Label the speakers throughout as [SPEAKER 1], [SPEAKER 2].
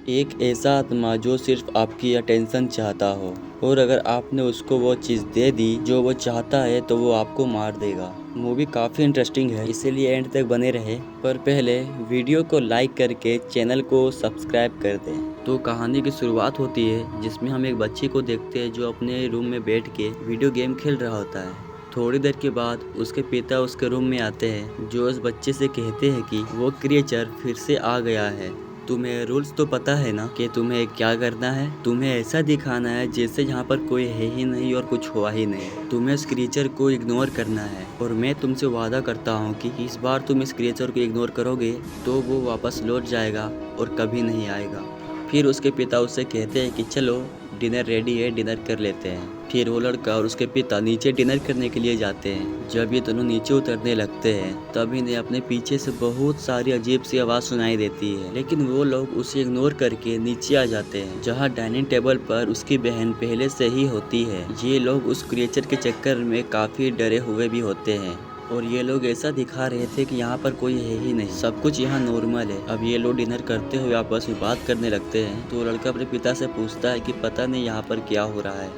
[SPEAKER 1] एक ऐसा आत्मा जो सिर्फ आपकी अटेंशन चाहता हो, और अगर आपने उसको वो चीज़ दे दी जो वो चाहता है तो वो आपको मार देगा। मूवी काफ़ी इंटरेस्टिंग है, इसीलिए एंड तक बने रहे। पर पहले वीडियो को लाइक करके चैनल को सब्सक्राइब कर दें। तो कहानी की शुरुआत होती है जिसमें हम एक बच्चे को देखते हैं जो अपने रूम में बैठ के वीडियो गेम खेल रहा होता है। थोड़ी देर के बाद उसके पिता उसके रूम में आते हैं, जो उस बच्चे से कहते हैं कि वो क्रिएचर फिर से आ गया है। तुम्हें रूल्स तो पता है ना कि तुम्हें क्या करना है। तुम्हें ऐसा दिखाना है जैसे यहाँ पर कोई है ही नहीं और कुछ हुआ ही नहीं। तुम्हें इस क्रिएचर को इग्नोर करना है, और मैं तुमसे वादा करता हूँ कि इस बार तुम इस क्रिएचर को इग्नोर करोगे तो वो वापस लौट जाएगा और कभी नहीं आएगा। फिर उसके पिता उससे कहते हैं कि चलो डिनर रेडी है, डिनर कर लेते हैं। फिर वो लड़का और उसके पिता नीचे डिनर करने के लिए जाते हैं। जब ये दोनों नीचे उतरने लगते हैं तब इन्हें अपने पीछे से बहुत सारी अजीब सी आवाज़ सुनाई देती है, लेकिन वो लोग उसे इग्नोर करके नीचे आ जाते हैं, जहाँ डाइनिंग टेबल पर उसकी बहन पहले से ही होती है। ये लोग उस क्रिएचर के चक्कर में काफ़ी डरे हुए भी होते हैं, और ये लोग ऐसा दिखा रहे थे कि यहाँ पर कोई है ही नहीं, सब कुछ यहाँ नॉर्मल है। अब ये लोग डिनर करते हुए आपस में बात करने लगते हैं, तो लड़का अपने पिता से पूछता है कि पता नहीं यहाँ पर क्या हो रहा है,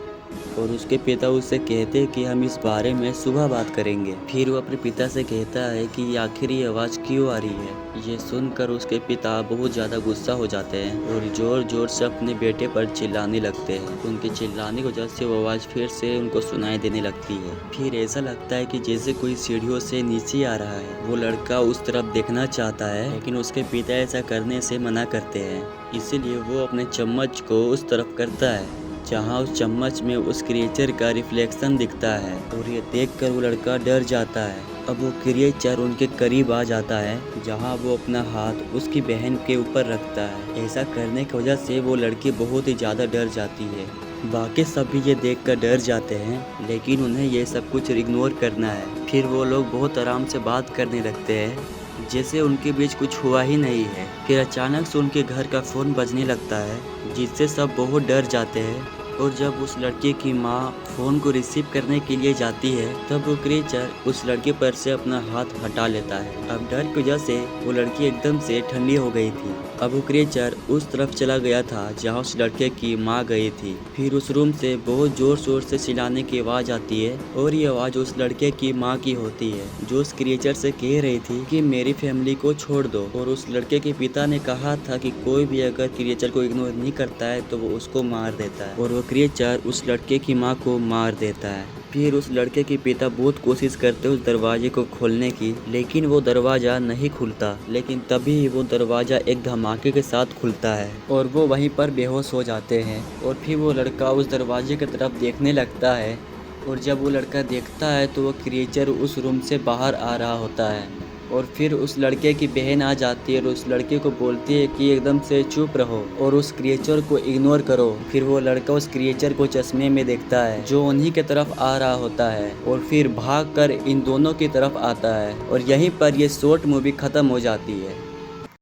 [SPEAKER 1] और उसके पिता उससे कहते हैं कि हम इस बारे में सुबह बात करेंगे। फिर वो अपने पिता से कहता है कि आखिर ये आवाज़ क्यों आ रही है। ये सुनकर उसके पिता बहुत ज़्यादा गुस्सा हो जाते हैं और ज़ोर ज़ोर से अपने बेटे पर चिल्लाने लगते हैं। उनके चिल्लाने की वजह से वो आवाज़ फिर से उनको सुनाई देने लगती है। फिर ऐसा लगता है कि जैसे कोई सीढ़ियों से नीचे आ रहा है। वो लड़का उस तरफ देखना चाहता है, लेकिन उसके पिता ऐसा करने से मना करते हैं, इसीलिए वो अपने चम्मच को उस तरफ करता है जहाँ उस चम्मच में उस क्रिएचर का रिफ्लेक्शन दिखता है, और ये देखकर वो लड़का डर जाता है। अब वो क्रिएचर उनके करीब आ जाता है, जहाँ वो अपना हाथ उसकी बहन के ऊपर रखता है। ऐसा करने की वजह से वो लड़की बहुत ही ज़्यादा डर जाती है। बाकी सब भी ये देखकर डर जाते हैं, लेकिन उन्हें ये सब कुछ इग्नोर करना है। फिर वो लोग बहुत आराम से बात करने लगते हैं, जैसे उनके बीच कुछ हुआ ही नहीं है। फिर अचानक से उनके घर का फ़ोन बजने लगता है, जिससे सब बहुत डर जाते हैं। और जब उस लड़के की माँ फ़ोन को रिसीव करने के लिए जाती है, तब वो क्रिएचर उस लड़के पर से अपना हाथ हटा लेता है। अब डर की वजह से वो लड़की एकदम से ठंडी हो गई थी। अब वो क्रिएचर उस तरफ चला गया था जहाँ उस लड़के की माँ गई थी। फिर उस रूम से बहुत ज़ोर शोर से चिल्लाने की आवाज़ आती है, और ये आवाज़ उस लड़के की माँ की होती है, जो उस क्रिएचर से कह रही थी कि मेरी फैमिली को छोड़ दो। और उस लड़के के पिता ने कहा था कि कोई भी अगर क्रिएचर को इग्नोर नहीं करता है तो वो उसको मार देता है, और वो क्रिएचर उस लड़के की माँ को मार देता है। फिर उस लड़के के पिता बहुत कोशिश करते उस दरवाजे को खोलने की, लेकिन वो दरवाज़ा नहीं खुलता। लेकिन तभी वो दरवाज़ा एक धमाके के साथ खुलता है, और वो वहीं पर बेहोश हो जाते हैं। और फिर वो लड़का उस दरवाजे की तरफ देखने लगता है, और जब वो लड़का देखता है तो वो क्रिएचर उस रूम से बाहर आ रहा होता है। और फिर उस लड़के की बहन आ जाती है और उस लड़के को बोलती है कि एकदम से चुप रहो और उस क्रिएचर को इग्नोर करो। फिर वो लड़का उस क्रिएचर को चश्मे में देखता है, जो उन्हीं के तरफ आ रहा होता है, और फिर भागकर इन दोनों की तरफ आता है। और यहीं पर ये शॉर्ट मूवी ख़त्म हो जाती है।